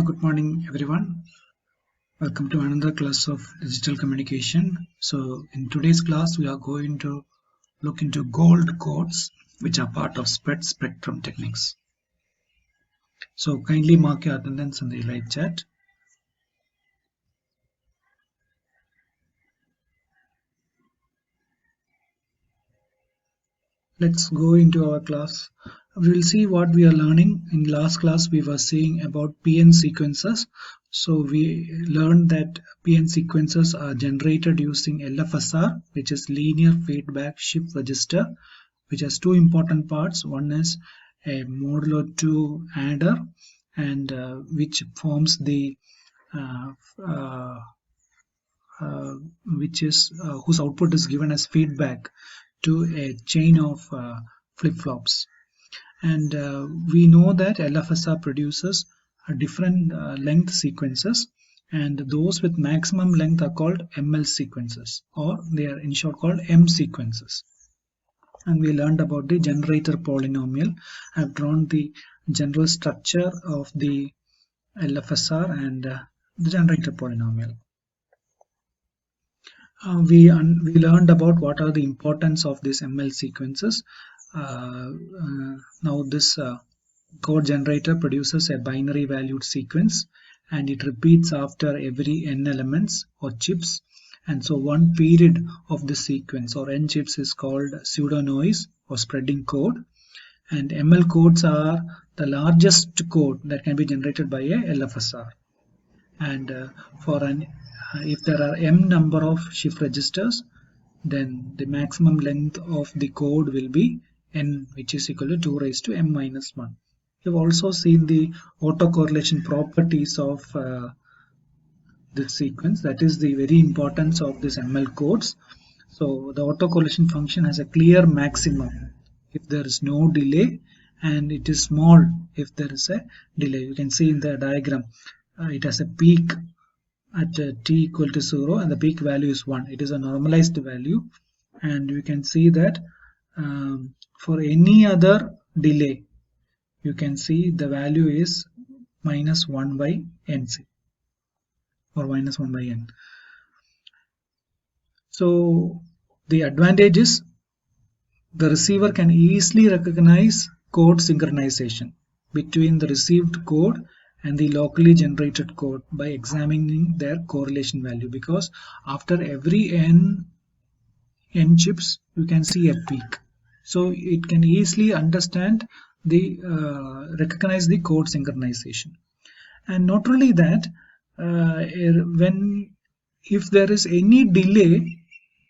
Good morning, everyone. Welcome to another class of digital communication. So, in today's class, we are going to look into gold codes, which are part of spread spectrum techniques. So, kindly mark your attendance in the live chat. Let's go into our class. We will see what we are learning. In last class, we were seeing about PN sequences. So we learned that PN sequences are generated using LFSR, which is linear feedback shift register, which has two important parts. One is a modulo 2 adder, and which forms the uh, uh, whose output is given as feedback to a chain of flip-flops. And we know that LFSR produces different length sequences, and those with maximum length are called ML sequences, or they are in short called M sequences. And we learned about the generator polynomial. I've drawn the general structure of the LFSR and the generator polynomial. We learned about what are the importance of these ML sequences. Now this code generator produces a binary valued sequence, and it repeats after every n elements or chips. And so one period of the sequence or n chips is called pseudo noise or spreading code. And ML codes are the largest code that can be generated by a LFSR. And if there are m number of shift registers, then the maximum length of the code will be n, which is equal to 2 raised to m minus 1. You've also seen the autocorrelation properties of this sequence. That is the very importance of this ML codes. So the autocorrelation function has a clear maximum if there is no delay, and it is small if there is a delay. You can see in the diagram, it has a peak at t equal to 0, and the peak value is 1. It is a normalized value, and you can see that for any other delay, you can see the value is minus 1 by nc or minus 1 by n. So the advantage is the receiver can easily recognize code synchronization between the received code and the locally generated code by examining their correlation value, because after every n chips you can see a peak, so it can easily understand the recognize the code synchronization. And not only that, if there is any delay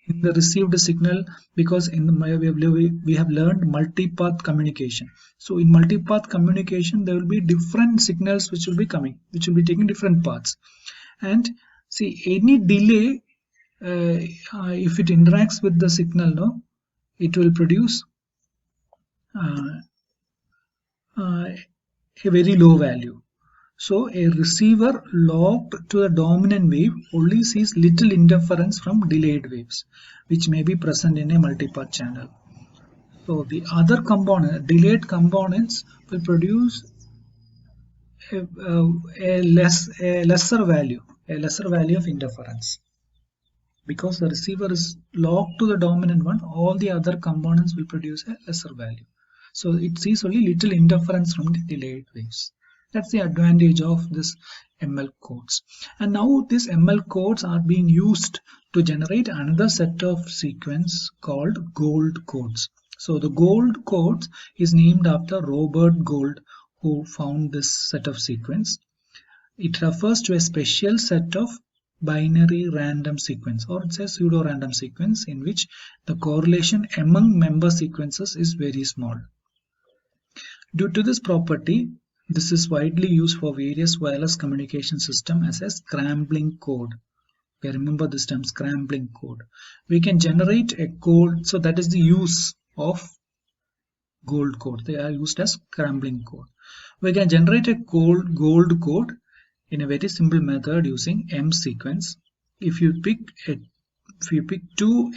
in the received signal, because we have learned multipath communication. So in multipath communication, there will be different signals which will be coming, which will be taking different paths. And see, any delay, if it interacts with the signal, it will produce a very low value. So a receiver locked to the dominant wave only sees little interference from delayed waves, which may be present in a multipath channel. So the other component, delayed components, will produce a lesser value of interference. Because the receiver is locked to the dominant one, all the other components will produce a lesser value. So it sees only little interference from the delayed waves. That's the advantage of this ML codes. And now these ML codes are being used to generate another set of sequence called gold codes. So the gold codes is named after Robert Gold, who found this set of sequence. It refers to a special set of binary random sequence, or it's a pseudo random sequence, in which the correlation among member sequences is very small. Due to this property, this is widely used for various wireless communication systems as a scrambling code. Okay, remember this term, scrambling code. We can generate a code, so that is the use of gold code. They are used as scrambling code. We can generate a gold code in a very simple method using M sequence. If you pick two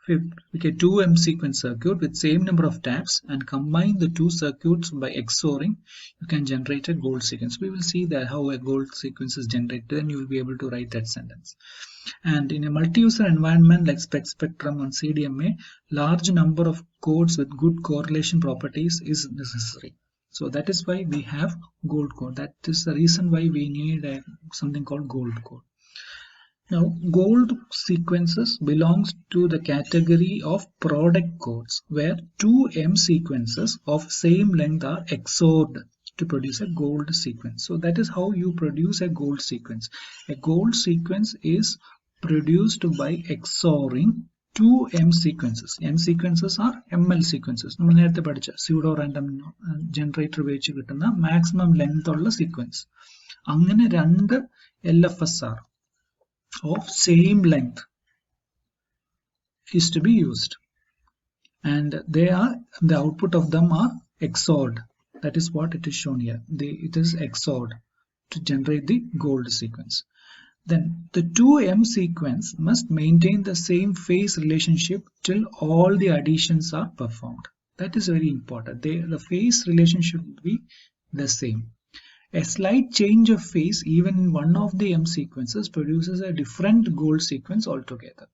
two M sequence circuit with same number of taps and combine the two circuits by XORing, you can generate a gold sequence. We will see that how a gold sequence is generated, then you will be able to write that sentence. And in a multi-user environment like Spectrum and CDMA, large number of codes with good correlation properties is necessary. So that is why we have gold code. That is the reason why we need something called gold code. Now, gold sequences belongs to the category of product codes where two M sequences of same length are XORed to produce a gold sequence. So that is how you produce a gold sequence. A gold sequence is produced by XORing two M sequences. M sequences are ML sequences. നമ്മൾ നേരത്തെ പഠിച്ച pseudo random generator ഉപയോഗിച്ച് കിട്ടുന്ന maximum length ഉള്ള sequence. അങ്ങനെ രണ്ട് LFSR of same length is to be used, and the output of them are XORed. That is what it is shown here. It is XORed to generate the gold sequence. Then the 2M sequence must maintain the same phase relationship till all the additions are performed. That is very important. The phase relationship will be the same. A slight change of phase even in one of the M sequences produces a different gold sequence altogether.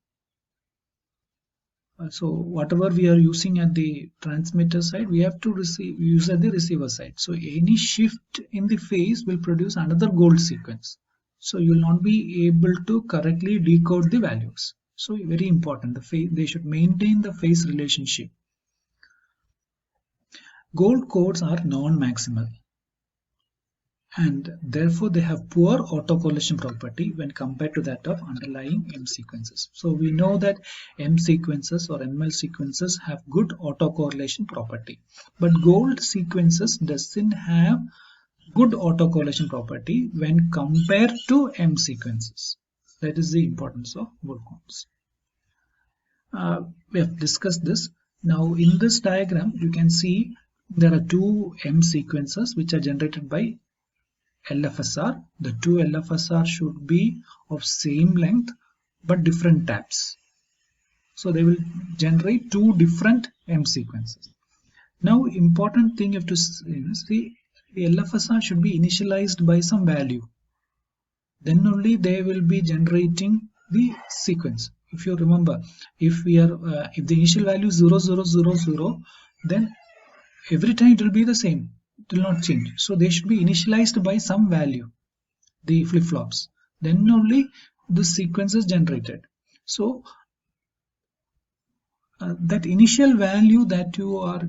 So whatever we are using at the transmitter side, we have to use at the receiver side. So any shift in the phase will produce another gold sequence. So you will not be able to correctly decode the values. So very important, they should maintain the phase relationship. Gold codes are non-maximal, and therefore they have poor autocorrelation property when compared to that of underlying M sequences. So we know that M sequences or ML sequences have good autocorrelation property, but gold sequences doesn't have good autocorrelation property when compared to M sequences. That is the importance of gold codes. We have discussed this. Now in this diagram you can see there are two M sequences which are generated by LFSR. The two LFSR should be of same length but different taps. So they will generate two different M sequences. Now important thing you have to see, the LFSR should be initialized by some value. Then only they will be generating the sequence. If you remember, if the initial value is 0000, then every time it will be the same. It will not change. So they should be initialized by some value, the flip-flops. Then only the sequence is generated. So that initial value that you are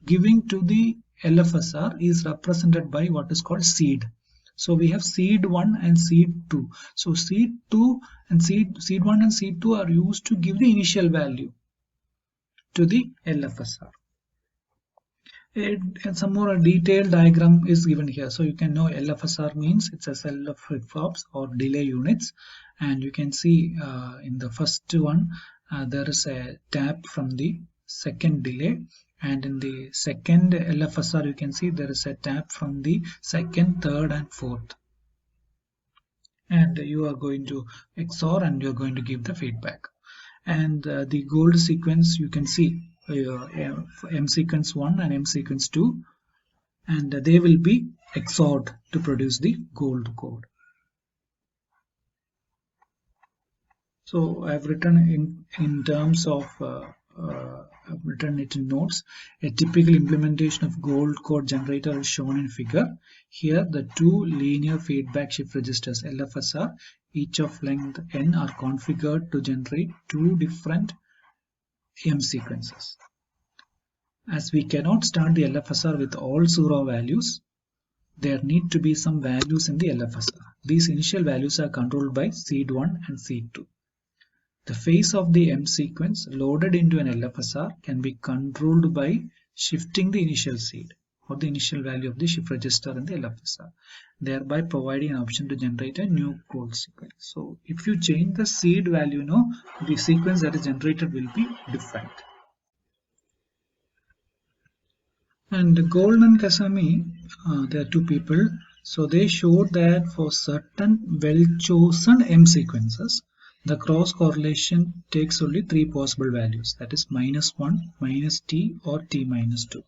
giving to the LFSR is represented by what is called seed. So we have seed 1 and seed 2. So seed 2 and seed 1 and seed 2 are used to give the initial value to the LFSR. And some more detailed diagram is given here. So you can know LFSR means it's a cell of flip-flops or delay units, and you can see in the first one there is a tap from the second delay, and in the second LFSR you can see there is a tap from the second, third and fourth, and you are going to XOR and you are going to give the feedback. And the gold sequence you can see M sequence 1 and M sequence 2, and they will be XORed to produce the gold code. So I have written in terms of I've written it in notes. A typical implementation of gold code generator is shown in figure. Here the two linear feedback shift registers LFSR, each of length n, are configured to generate two different M sequences. As we cannot start the LFSR with all 0 values, there need to be some values in the LFSR. These initial values are controlled by seed 1 and seed 2. The phase of the M sequence loaded into an LFSR can be controlled by shifting the initial seed or the initial value of the shift register in the LFSR, thereby providing an option to generate a new gold sequence. So if you change the seed value, the sequence that is generated will be different. And Gold and Kasami, there are two people. So they showed that for certain well-chosen M sequences, the cross correlation takes only three possible values, that is -1, -t or t minus 2.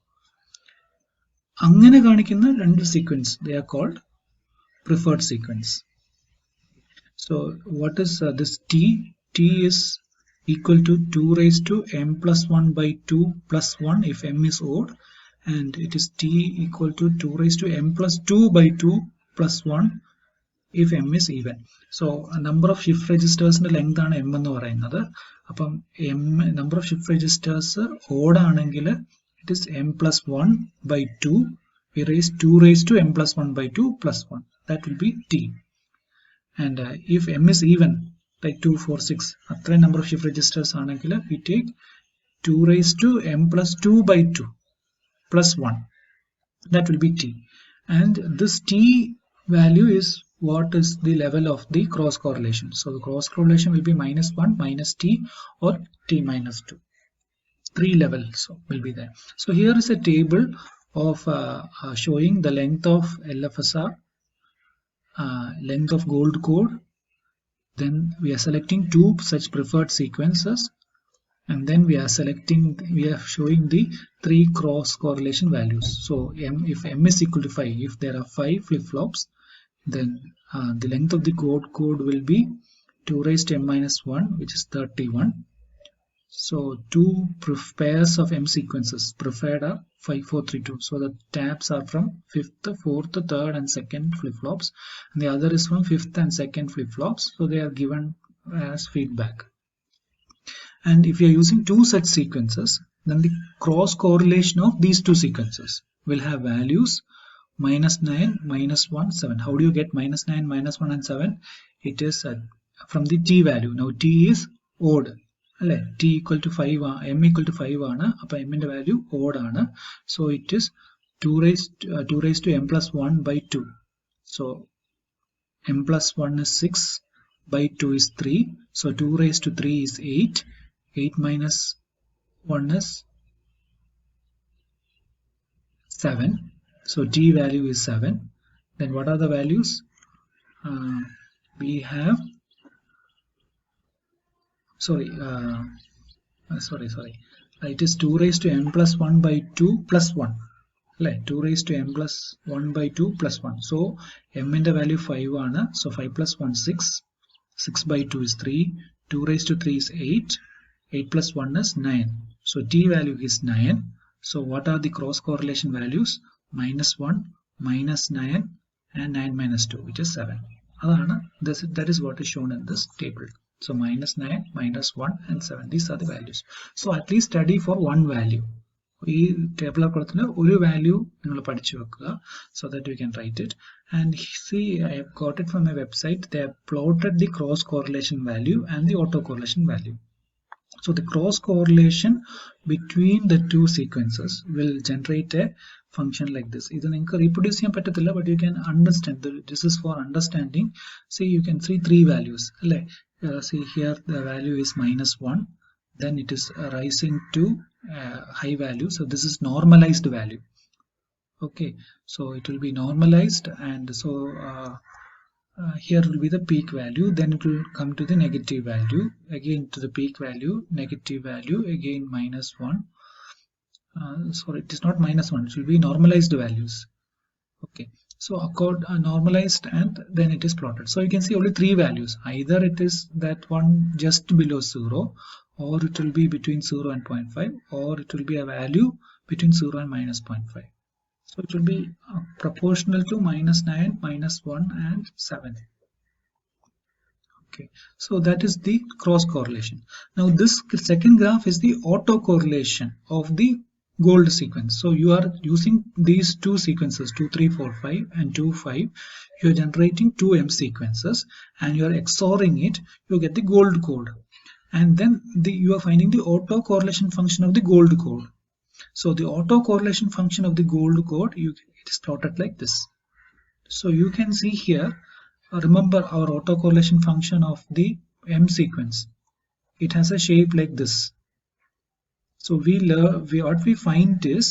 അങ്ങനെ കാണിക്കുന്ന രണ്ട് sequence, they are called preferred sequence. So what is this t? T is equal to 2 raised to m plus 1 by 2 plus 1 if m is odd, and it is t equal to 2 raised to m plus 2 by 2 plus 1 if m is even. So number of shift registers length ആണ് m എന്ന് പറയുന്നത്. അപ്പം number of shift registers odd ആണെങ്കിൽ it is m plus 1 by 2. We raise 2 raised to m plus 1 by 2 plus 1. That will be t. And if m is even, like 2, 4, 6, a number of shift registers ആണെങ്കിൽ we take 2 raised to m plus 2 by 2 plus 1. That will be t. And this t value is what is the level of the cross correlation. So the cross correlation will be -1, -t or t minus 2. Three levels will be there. So here is a table of showing the length of LFSR, length of gold code. Then we are selecting two such preferred sequences, and then we are showing the three cross correlation values. So if m is equal to 5, if there are 5 flip-flops, then the length of the gold code will be 2 raised to m minus 1, which is 31. So two pairs of m sequences preferred are 5, 4, 3, 2. So the taps are from 5th, 4th, 3rd and 2nd flip-flops, and the other is from 5th and 2nd flip-flops. So they are given as feedback. And if you are using two such sequences, then the cross correlation of these two sequences will have values -9, -1, 7. How do you get -9, -1 and 7? It is from the t value. Now t is odd. T equal to 5, m equal to 5 ആണ്. അപ്പോൾ m ന്റെ value odd ആണ്. So it is 2 raised to m plus 1 by 2. So m plus 1 is 6 by 2 is 3. So 2 raised to 3 is 8. 8 minus 1 is 7. So t value is 7. Then what are the values? We have sorry, it is 2 raised to m plus 1 by 2 plus 1. 2 raised to m plus 1 by 2 plus 1. So m in the value 5 ആണ്. So 5 plus 1 6. 6 by 2 is 3. 2 raised to 3 is 8. 8 plus 1 is 9. So t value is 9. So what are the cross correlation values? -1, -9 and 9 minus 2, which is 7. That is what is shown in this table. So -9, -1 and 7. These are the values. So at least study for one value. ഈ table കൊടുത്തിട്ട് ഒരു value നിങ്ങൾ പഠിച്ചു വെക്കുക, so that you can write it. And see, I have got it from my website. They have plotted the cross correlation value and the autocorrelation value. So the cross correlation between the two sequences will generate a function like this. ഇത് നിങ്ങൾക്ക് reproduce ചെയ്യാൻ പറ്റത്തില്ല, but you can understand. This is for understanding. See, you can see three values. See here the value is -1. Then it is rising to high value. So this is normalized value. Okay, so it will be normalized, and so here will be the peak value. Then it will come to the negative value, again to the peak value, negative value, again -1. Sorry, it is not -1. It will be normalized values. Okay, so normalized, and then it is plotted. So you can see only three values. Either it is that one just below 0, or it will be between 0 and 0.5, or it will be a value between 0 and -0.5. So it will be proportional to -9, -1 and 7. Okay, so that is the cross correlation. Now this second graph is the autocorrelation of the gold sequence. So you are using these two sequences, 2, 3, 4, 5 and 2, 5. You are generating two M sequences and you are XORing it. You get the gold code, and then you are finding the autocorrelation function of the gold code. So the autocorrelation function of the gold code, it is plotted like this. So you can see here, remember our autocorrelation function of the M sequence. It has a shape like this. So what we find is,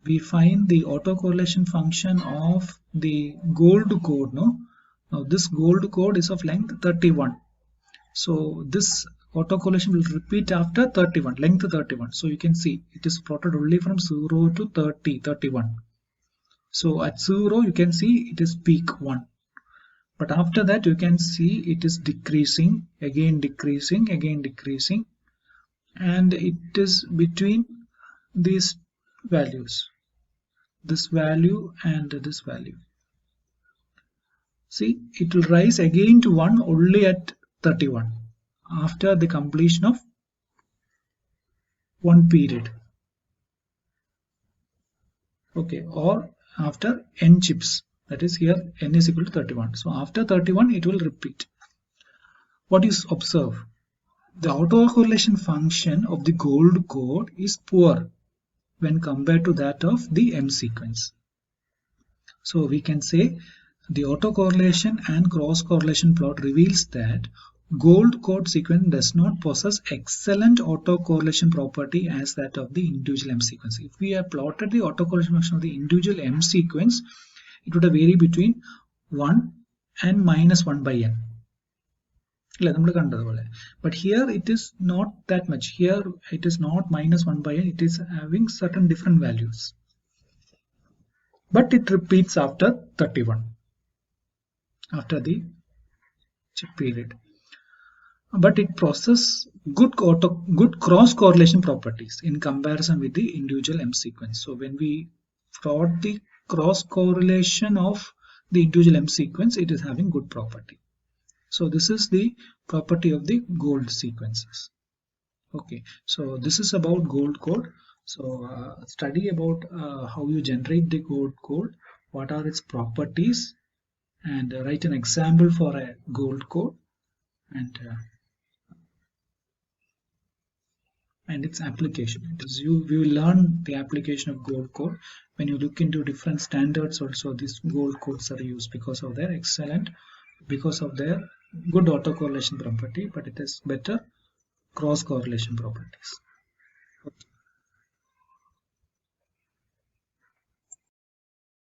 we find the autocorrelation function of the gold code. Now this gold code is of length 31. So this autocorrelation will repeat after 31, length 31. So you can see it is plotted only from 0 to 30, 31. So at 0 you can see it is peak 1. But after that you can see it is decreasing, again decreasing, again decreasing. And it is between these values, this value and this value. See, it will rise again to 1 only at 31 after the completion of one period. Okay, or after n chips, that is here n is equal to 31. So after 31 it will repeat. What is observe? The autocorrelation function of the gold code is poor when compared to that of the M sequence. So we can say the autocorrelation and cross-correlation plot reveals that gold code sequence does not possess excellent autocorrelation property as that of the individual M sequence. If we have plotted the autocorrelation function of the individual M sequence, it would vary between 1 and minus 1 by n. But here it is not that much. Here it is not minus 1 by n, it is having certain different values. But it repeats after 31, after the chip period. But it possesses good cross correlation properties in comparison with the individual M sequence. So when we plot the cross correlation of the individual M sequence, it is having good property. So this is the property of the gold sequences. Okay, so this is about gold code. So study about how you generate the gold code, what are its properties, and write an example for a gold code and its application. We will learn the application of gold code. When you look into different standards also, these gold codes are used because of their good autocorrelation property, but it has better cross correlation properties.